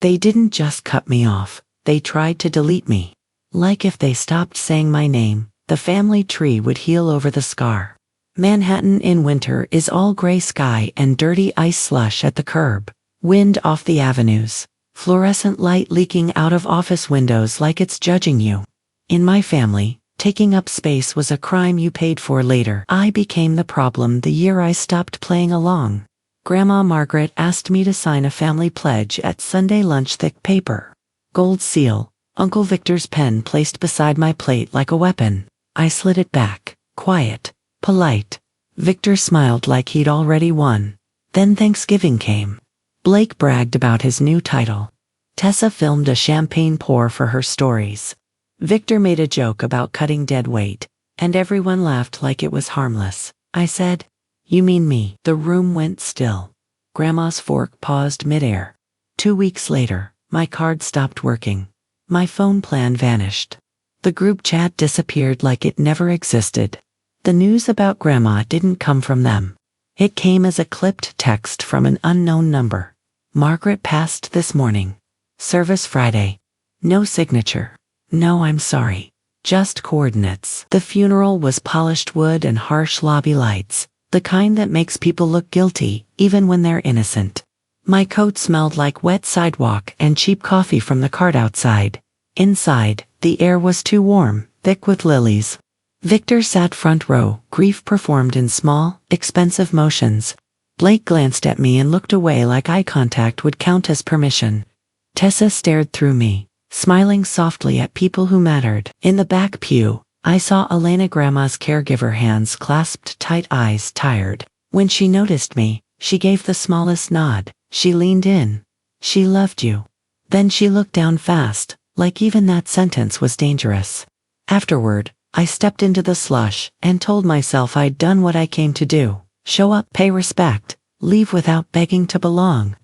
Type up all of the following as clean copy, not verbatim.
They didn't just cut me off, they tried to delete me. Like if they stopped saying my name, the family tree would heal over the scar. Manhattan in winter is all gray sky and dirty ice slush at the curb. Wind off the avenues. Fluorescent light leaking out of office windows like it's judging you. In my family, taking up space was a crime you paid for later. I became the problem the year I stopped playing along. Grandma Margaret asked me to sign a family pledge at Sunday lunch, thick paper. Gold seal, Uncle Victor's pen placed beside my plate like a weapon. I slid it back, quiet, polite. Victor smiled like he'd already won. Then Thanksgiving came. Blake bragged about his new title. Tessa filmed a champagne pour for her stories. Victor made a joke about cutting dead weight, and everyone laughed like it was harmless. I said, "You mean me?" The room went still. Grandma's fork paused midair. 2 weeks later, my card stopped working. My phone plan vanished. The group chat disappeared like it never existed. The news about Grandma didn't come from them. It came as a clipped text from an unknown number. Margaret passed this morning. Service Friday. No signature. No, I'm sorry. Just coordinates. The funeral was polished wood and harsh lobby lights, the kind that makes people look guilty, even when they're innocent. My coat smelled like wet sidewalk and cheap coffee from the cart outside. Inside, the air was too warm, thick with lilies. Victor sat front row, grief performed in small, expensive motions. Blake glanced at me and looked away like eye contact would count as permission. Tessa stared through me, smiling softly at people who mattered. In the back pew, I saw Elena, Grandma's caregiver, hands clasped tight, eyes tired. When she noticed me, she gave the smallest nod. She leaned in. "She loved you." Then she looked down fast, like even that sentence was dangerous. Afterward, I stepped into the slush and told myself I'd done what I came to do. Show up, pay respect, leave without begging to belong.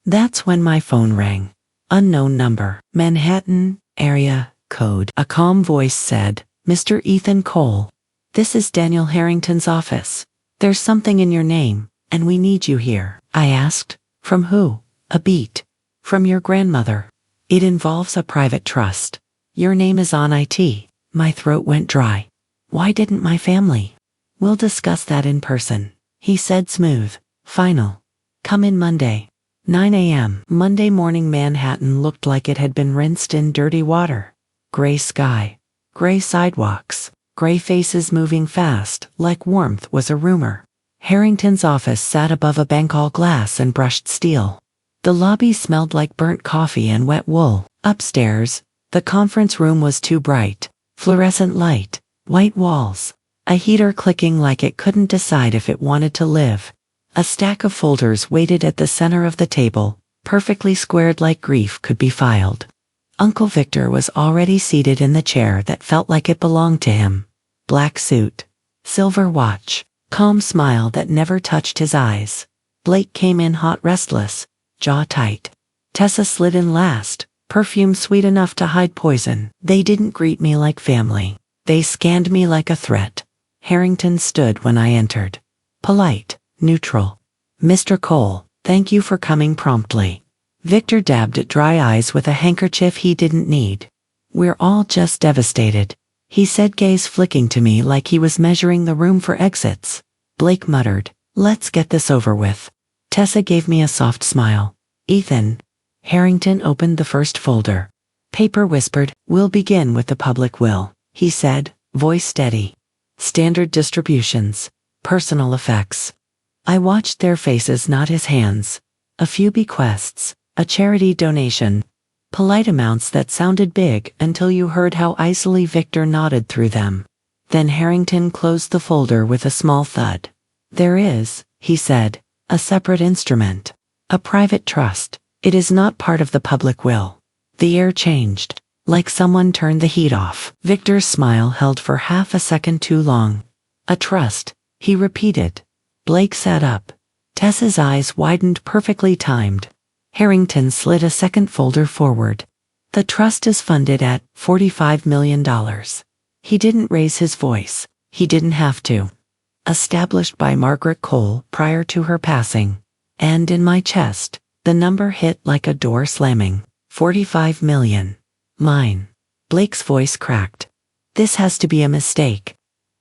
That's when my phone rang. Unknown number. Manhattan, area, code. A calm voice said, "Mr. Ethan Cole. This is Daniel Harrington's office. There's something in your name, and we need you here." I asked, "From who?" "A beat. From your grandmother. It involves a private trust. Your name is on it." My throat went dry. Why didn't my family? "We'll discuss that in person," he said, smooth, final. "Come in Monday. 9 a.m. Monday morning. Manhattan looked like it had been rinsed in dirty water. Gray sky. Gray sidewalks. Gray faces moving fast, like warmth was a rumor. Harrington's office sat above a bank, all glass and brushed steel. The lobby smelled like burnt coffee and wet wool. Upstairs, the conference room was too bright. Fluorescent light, white walls, a heater clicking like it couldn't decide if it wanted to live. A stack of folders waited at the center of the table, perfectly squared like grief could be filed. Uncle Victor was already seated in the chair that felt like it belonged to him. Black suit, silver watch, calm smile that never touched his eyes. Blake came in hot, restless, jaw tight. Tessa slid in last, perfume sweet enough to hide poison. They didn't greet me like family. They scanned me like a threat. Harrington stood when I entered. Polite, neutral. "Mr. Cole, thank you for coming promptly." Victor dabbed at dry eyes with a handkerchief he didn't need. "We're all just devastated," he said, gaze flicking to me like he was measuring the room for exits. Blake muttered, "Let's get this over with." Tessa gave me a soft smile. "Ethan." Harrington opened the first folder. Paper whispered, "We'll begin with the public will," he said, voice steady. "Standard distributions. Personal effects." I watched their faces, not his hands. A few bequests, a charity donation. Polite amounts that sounded big until you heard how icily Victor nodded through them. Then Harrington closed the folder with a small thud. "There is," he said, "a separate instrument. A private trust. It is not part of the public will." The air changed, like someone turned the heat off. Victor's smile held for half a second too long. "A trust," he repeated. Blake sat up. Tessa's eyes widened, perfectly timed. Harrington slid a second folder forward. "The trust is funded at $45 million. He didn't raise his voice. He didn't have to. Established by Margaret Cole prior to her passing." And in my chest, the number hit like a door slamming. 45 million. Mine. Blake's voice cracked. This has to be a mistake.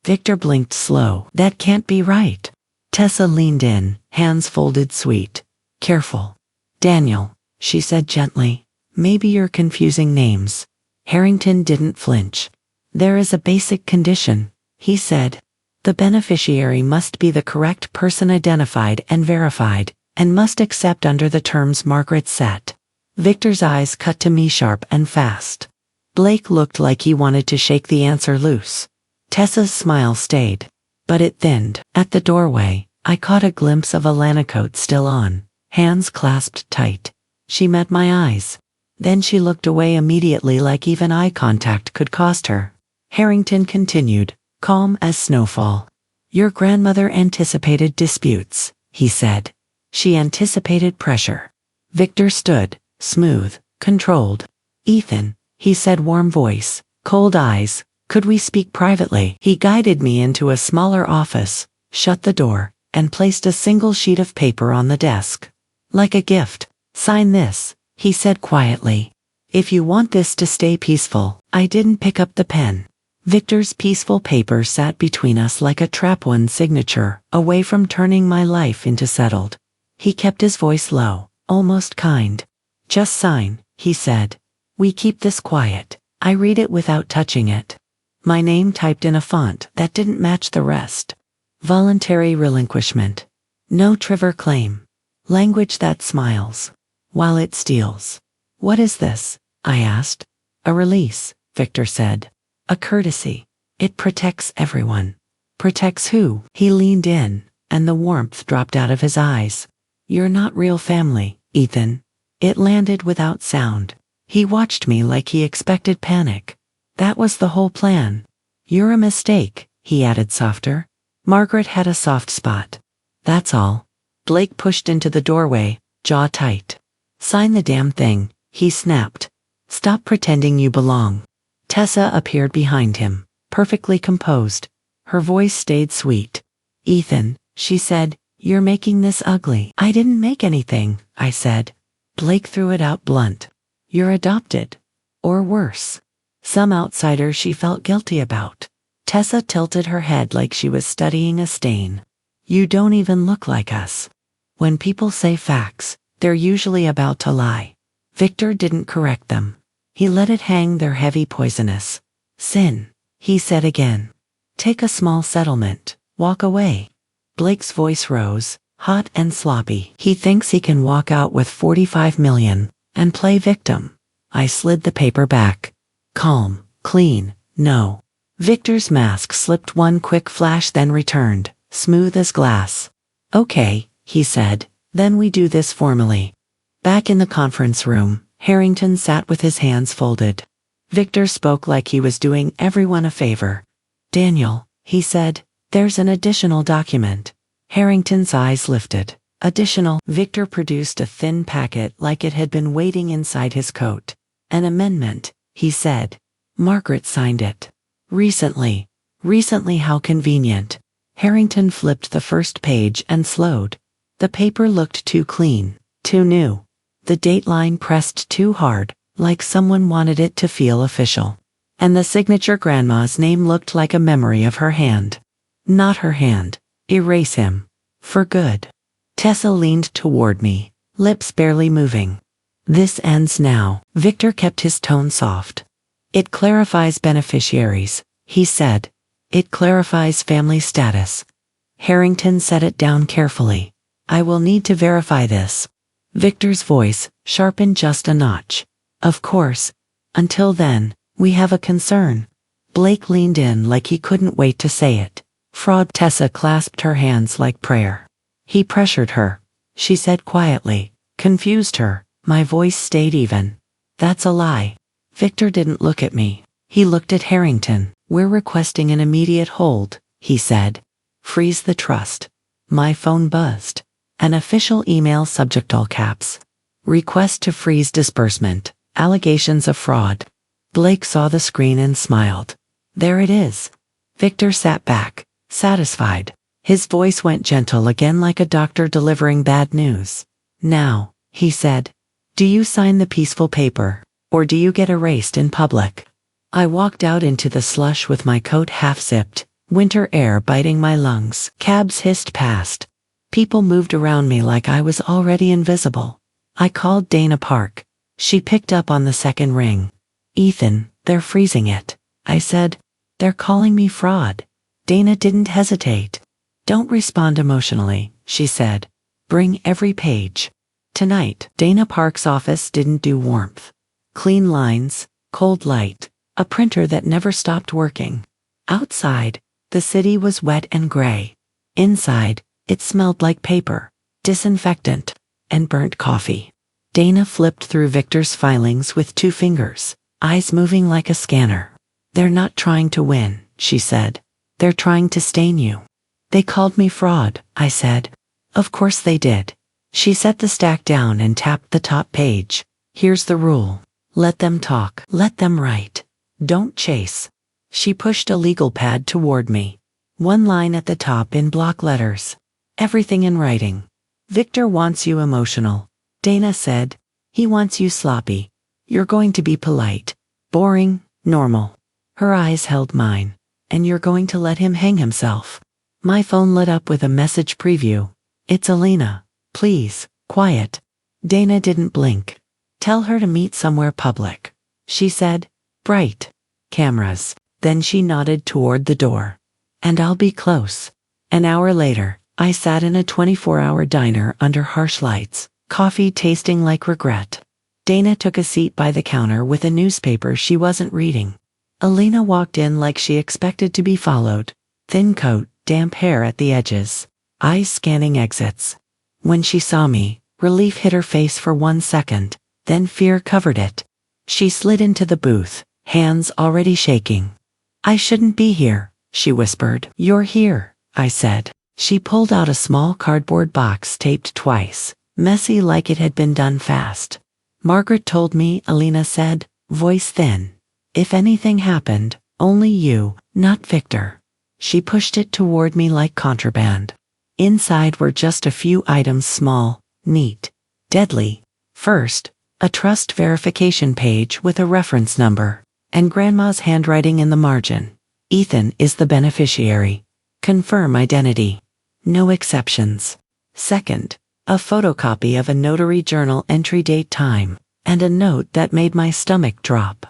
Victor blinked slow. That can't be right. Tessa leaned in, hands folded sweet. Careful. Daniel, she said gently. Maybe you're confusing names. Harrington didn't flinch. There is a basic condition, he said. The beneficiary must be the correct person identified and verified, and must accept under the terms Margaret set. Victor's eyes cut to me sharp and fast. Blake looked like he wanted to shake the answer loose. Tessa's smile stayed, but it thinned. At the doorway, I caught a glimpse of Elena coat still on, hands clasped tight. She met my eyes. Then she looked away immediately like even eye contact could cost her. Harrington continued, calm as snowfall. Your grandmother anticipated disputes, he said. She anticipated pressure. Victor stood, smooth, controlled. Ethan, he said, warm voice, cold eyes, could we speak privately? He guided me into a smaller office, shut the door, and placed a single sheet of paper on the desk. Like a gift. Sign this, he said quietly. If you want this to stay peaceful. I didn't pick up the pen. Victor's peaceful paper sat between us like a trap one signature, away from turning my life into settled. He kept his voice low, almost kind. Just sign, he said. We keep this quiet. I read it without touching it. My name typed in a font that didn't match the rest. Voluntary relinquishment. No trigger claim. Language that smiles, while it steals. What is this? I asked. A release, Victor said. A courtesy. It protects everyone. Protects who? He leaned in, and the warmth dropped out of his eyes. You're not real family, Ethan. It landed without sound. He watched me like he expected panic. That was the whole plan. You're a mistake, he added softer. Margaret had a soft spot. That's all. Blake pushed into the doorway, jaw tight. Sign the damn thing, he snapped. Stop pretending you belong. Tessa appeared behind him, perfectly composed. Her voice stayed sweet. Ethan, she said, you're making this ugly. I didn't make anything, I said. Blake threw it out blunt. You're adopted. Or worse. Some outsider she felt guilty about. Tessa tilted her head like she was studying a stain. You don't even look like us. When people say facts, they're usually about to lie. Victor didn't correct them. He let it hang there heavy poisonous. Sin, he said again. Take a small settlement, walk away. Blake's voice rose, hot and sloppy. He thinks he can walk out with 45 million, and play victim. I slid the paper back. Calm, clean, no. Victor's mask slipped one quick flash then returned, smooth as glass. Okay, he said, then we do this formally. Back in the conference room, Harrington sat with his hands folded. Victor spoke like he was doing everyone a favor. Daniel, he said, there's an additional document. Harrington's eyes lifted. Additional. Victor produced a thin packet like it had been waiting inside his coat. An amendment, he said. Margaret signed it. Recently. Recently, how convenient. Harrington flipped the first page and slowed. The paper looked too clean, too new. The dateline pressed too hard, like someone wanted it to feel official. And the signature grandma's name looked like a memory of her hand. Not her hand. Erase him. For good. Tessa leaned toward me, lips barely moving. This ends now. Victor kept his tone soft. It clarifies beneficiaries, he said. It clarifies family status. Harrington set it down carefully. I will need to verify this. Victor's voice sharpened just a notch. Of course. Until then, we have a concern. Blake leaned in like he couldn't wait to say it. Fraud. Tessa clasped her hands like prayer. He pressured her. She said quietly. Confused her. My voice stayed even. That's a lie. Victor didn't look at me. He looked at Harrington. We're requesting an immediate hold, he said. Freeze the trust. My phone buzzed. An official email subject all caps. Request to freeze disbursement. Allegations of fraud. Blake saw the screen and smiled. There it is. Victor sat back, satisfied. His voice went gentle again like a doctor delivering bad news. Now, he said, Do you sign the peaceful paper, or do you get erased in public? I walked out into the slush with my coat half-zipped, winter air biting my lungs. Cabs hissed past. People moved around me like I was already invisible. I called Dana Park. She picked up on the second ring. Ethan, they're freezing it. I said, they're calling me fraud. Dana didn't hesitate. Don't respond emotionally, she said. Bring every page. Tonight, Dana Park's office didn't do warmth. Clean lines, cold light, a printer that never stopped working. Outside, the city was wet and gray. Inside, it smelled like paper, disinfectant, and burnt coffee. Dana flipped through Victor's filings with 2 fingers, eyes moving like a scanner. They're not trying to win, she said. They're trying to stain you. They called me fraud, I said. Of course they did. She set the stack down and tapped the top page. Here's the rule. Let them talk. Let them write. Don't chase. She pushed a legal pad toward me. 1 line at the top in block letters. Everything in writing. Victor wants you emotional. Dana said. He wants you sloppy. You're going to be polite. Boring, normal. Her eyes held mine. And you're going to let him hang himself. My phone lit up with a message preview. It's Elena. Please, quiet. Dana didn't blink. Tell her to meet somewhere public. She said. Bright. Cameras. Then she nodded toward the door. And I'll be close. An hour later, I sat in a 24-hour diner under harsh lights, coffee tasting like regret. Dana took a seat by the counter with a newspaper she wasn't reading. Elena walked in like she expected to be followed. Thin coat, damp hair at the edges, eyes scanning exits. When she saw me, relief hit her face for 1 second, then fear covered it. She slid into the booth, hands already shaking. I shouldn't be here, she whispered. You're here, I said. She pulled out a small cardboard box taped twice, messy like it had been done fast. Margaret told me, Elena said, voice thin. If anything happened, only you, not Victor. She pushed it toward me like contraband. Inside were just a few items, small, neat, deadly. First, a trust verification page with a reference number, and Grandma's handwriting in the margin. Ethan is the beneficiary. Confirm identity. No exceptions. Second, a photocopy of a notary journal entry, date, time, and a note that made my stomach drop.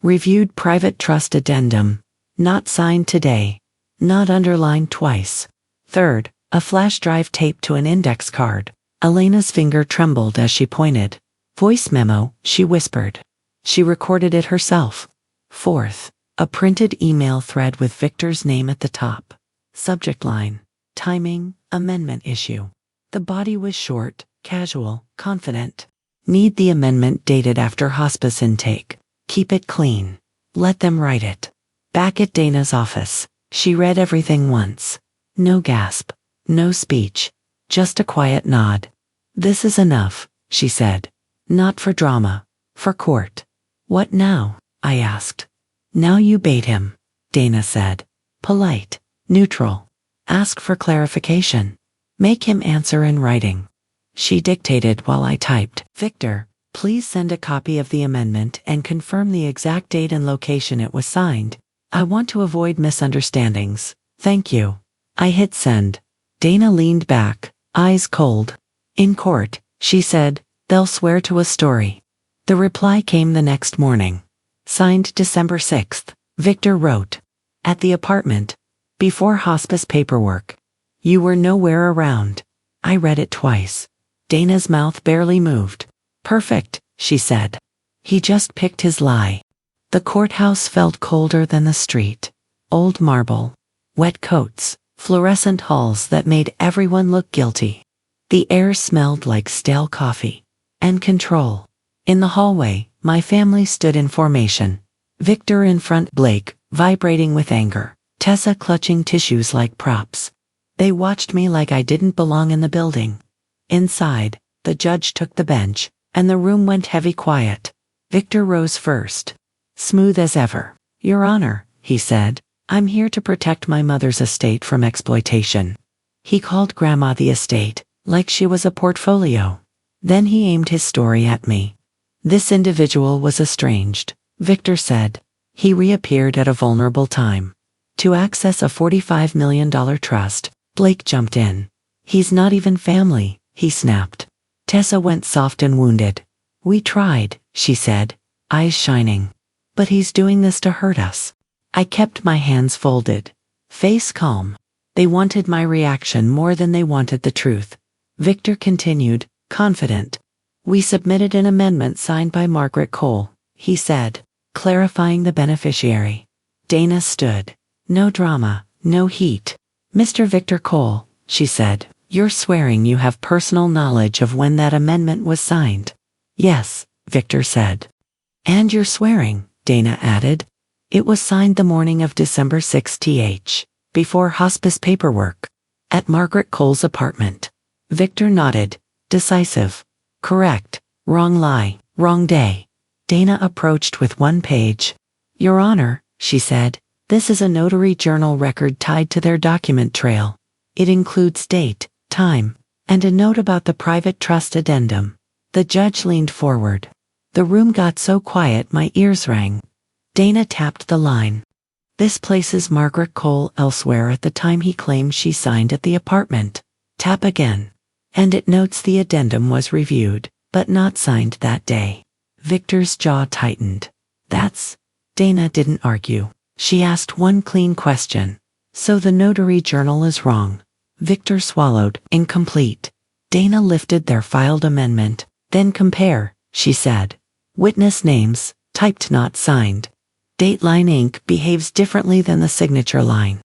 Reviewed private trust addendum. Not signed today. Not underlined twice. Third, a flash drive taped to an index card. Elena's finger trembled as she pointed. Voice memo, she whispered. She recorded it herself. Fourth, a printed email thread with Victor's name at the top. Subject line. Timing, amendment issue. The body was short, casual, confident. Need the amendment dated after hospice intake. Keep it clean. Let them write it. Back at Dana's office, she read everything once. No gasp. No speech. Just a quiet nod. This is enough, she said. Not for drama. For court. What now? I asked. Now you bait him, Dana said. Polite. Neutral. Ask for clarification. Make him answer in writing. She dictated while I typed. Victor, please send a copy of the amendment and confirm the exact date and location it was signed. I want to avoid misunderstandings. Thank you. I hit send. Dana leaned back, eyes cold. In court, she said, they'll swear to a story. The reply came the next morning. Signed December 6th, Victor wrote. At the apartment. Before hospice paperwork. You were nowhere around. I read it twice. Dana's mouth barely moved. Perfect, she said. He just picked his lie. The courthouse felt colder than the street. Old marble. Wet coats. Fluorescent halls that made everyone look guilty. The air smelled like stale coffee. And control. In the hallway, my family stood in formation. Victor in front, Blake, vibrating with anger. Tessa clutching tissues like props. They watched me like I didn't belong in the building. Inside, the judge took the bench, and the room went heavy quiet. Victor rose first. Smooth as ever. Your Honor, he said, I'm here to protect my mother's estate from exploitation. He called Grandma the estate, like she was a portfolio. Then he aimed his story at me. This individual was estranged, Victor said. He reappeared at a vulnerable time. To access a $45 million trust, Blake jumped in. He's not even family, he snapped. Tessa went soft and wounded. We tried, she said, eyes shining. But he's doing this to hurt us. I kept my hands folded, face calm. They wanted my reaction more than they wanted the truth. Victor continued, confident. We submitted an amendment signed by Margaret Cole, he said, clarifying the beneficiary. Dana stood. No drama, no heat. Mr. Victor Cole, she said, you're swearing you have personal knowledge of when that amendment was signed. Yes, Victor said. And you're swearing, Dana added. It was signed the morning of December 6th, before hospice paperwork, at Margaret Cole's apartment. Victor nodded, decisive. Correct, wrong lie, wrong day. Dana approached with one page. Your Honor, she said, this is a notary journal record tied to their document trail. It includes date, time, and a note about the private trust addendum. The judge leaned forward. The room got so quiet my ears rang. Dana tapped the line. This places Margaret Cole elsewhere at the time he claimed she signed at the apartment. Tap again. And it notes the addendum was reviewed, but not signed that day. Victor's jaw tightened. That's... Dana didn't argue. She asked one clean question. So the notary journal is wrong. Victor swallowed, incomplete. Dana lifted their filed amendment. Then compare, she said. Witness names, typed not signed. Dateline ink behaves differently than the signature line.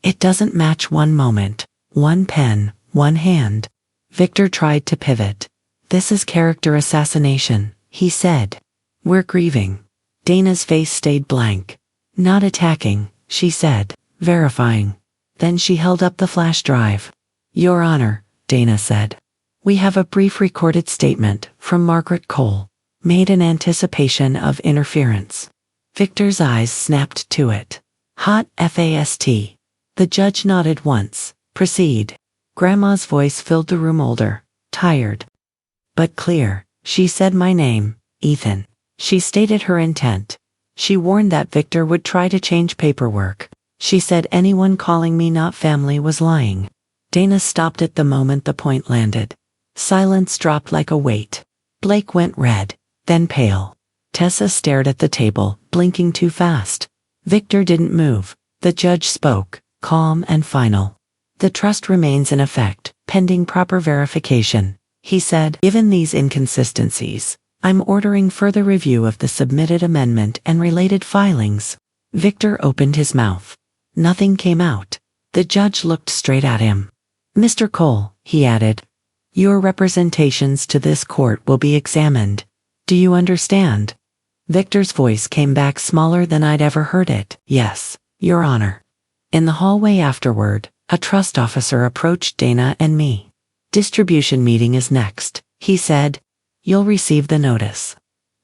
It doesn't match one moment, one pen, one hand. Victor tried to pivot. This is character assassination, he said. We're grieving. Dana's face stayed blank. Not attacking, she said, verifying. Then she held up the flash drive. Your Honor, Dana said. We have a brief recorded statement from Margaret Cole, made in anticipation of interference. Victor's eyes snapped to it. Hot FAST. The judge nodded once. Proceed. Grandma's voice filled the room older, tired. But clear. She said my name, Ethan. She stated her intent. She warned that Victor would try to change paperwork. She said anyone calling me not family was lying. Dana stopped at the moment the point landed. Silence dropped like a weight. Blake went red, then pale. Tessa stared at the table, blinking too fast. Victor didn't move. The judge spoke, calm and final. The trust remains in effect, pending proper verification, he said. Given these inconsistencies, I'm ordering further review of the submitted amendment and related filings. Victor opened his mouth. Nothing came out. The judge looked straight at him. Mr. Cole, he added, your representations to this court will be examined. Do you understand? Victor's voice came back smaller than I'd ever heard it. Yes, Your Honor. In the hallway afterward, a trust officer approached Dana and me. Distribution meeting is next, he said. You'll receive the notice.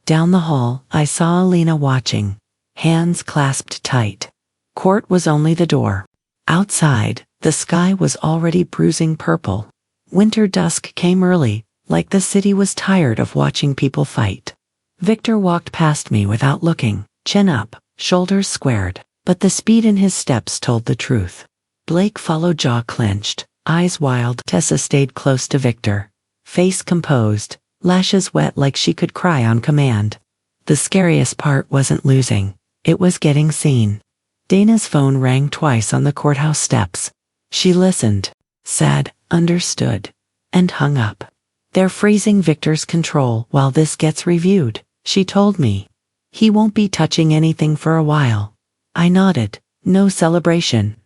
Down the hall, I saw Elena watching, hands clasped tight. Court was only the door. Outside, the sky was already bruising purple. Winter dusk came early, like the city was tired of watching people fight. Victor walked past me without looking, chin up, shoulders squared, but the speed in his steps told the truth. Blake followed, jaw clenched, eyes wild. Tessa stayed close to Victor, face composed, lashes wet like she could cry on command. The scariest part wasn't losing, it was getting seen. Dana's phone rang twice on the courthouse steps. She listened, said, understood, and hung up. They're freezing Victor's control while this gets reviewed, she told me. He won't be touching anything for a while. I nodded. No celebration.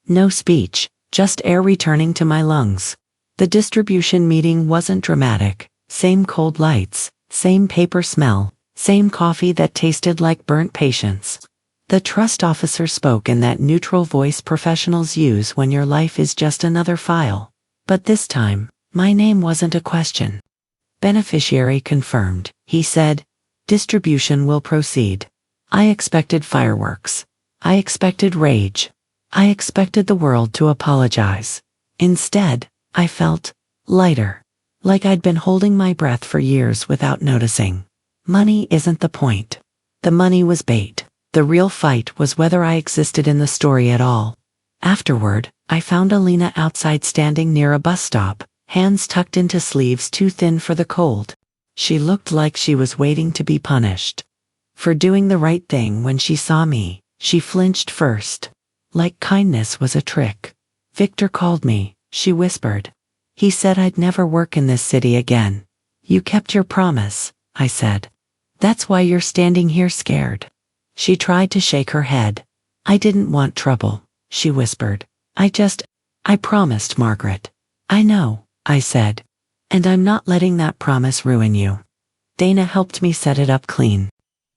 No speech, just air returning to my lungs. The distribution meeting wasn't dramatic. Same cold lights, same paper smell, same coffee that tasted like burnt patience. The trust officer spoke in that neutral voice professionals use when your life is just another file. But this time, my name wasn't a question. Beneficiary confirmed, he said. Distribution will proceed. I expected fireworks. I expected rage. I expected the world to apologize. Instead, I felt lighter. Like I'd been holding my breath for years without noticing. Money isn't the point. The money was bait. The real fight was whether I existed in the story at all. Afterward, I found Elena outside standing near a bus stop, hands tucked into sleeves too thin for the cold. She looked like she was waiting to be punished. For doing the right thing when she saw me, she flinched first. Like kindness was a trick. Victor called me, she whispered. He said I'd never work in this city again. You kept your promise, I said. That's why you're standing here scared. She tried to shake her head. I didn't want trouble, she whispered. I promised, Margaret. I know, I said. And I'm not letting that promise ruin you. Dana helped me set it up clean.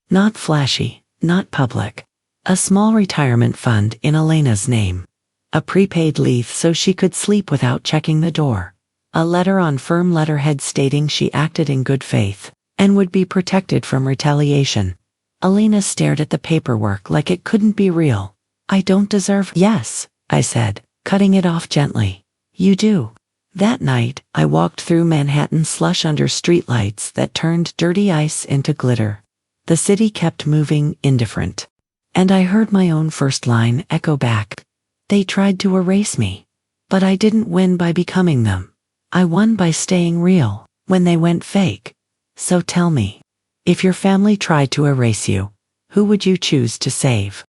Not flashy, not public. A small retirement fund in Elena's name. A prepaid lease so she could sleep without checking the door. A letter on firm letterhead stating she acted in good faith and would be protected from retaliation. Elena stared at the paperwork like it couldn't be real. I don't deserve— Yes, I said, cutting it off gently. You do. That night, I walked through Manhattan slush under streetlights that turned dirty ice into glitter. The city kept moving, indifferent. And I heard my own first line echo back. They tried to erase me. But I didn't win by becoming them. I won by staying real, when they went fake. So tell me, if your family tried to erase you, who would you choose to save?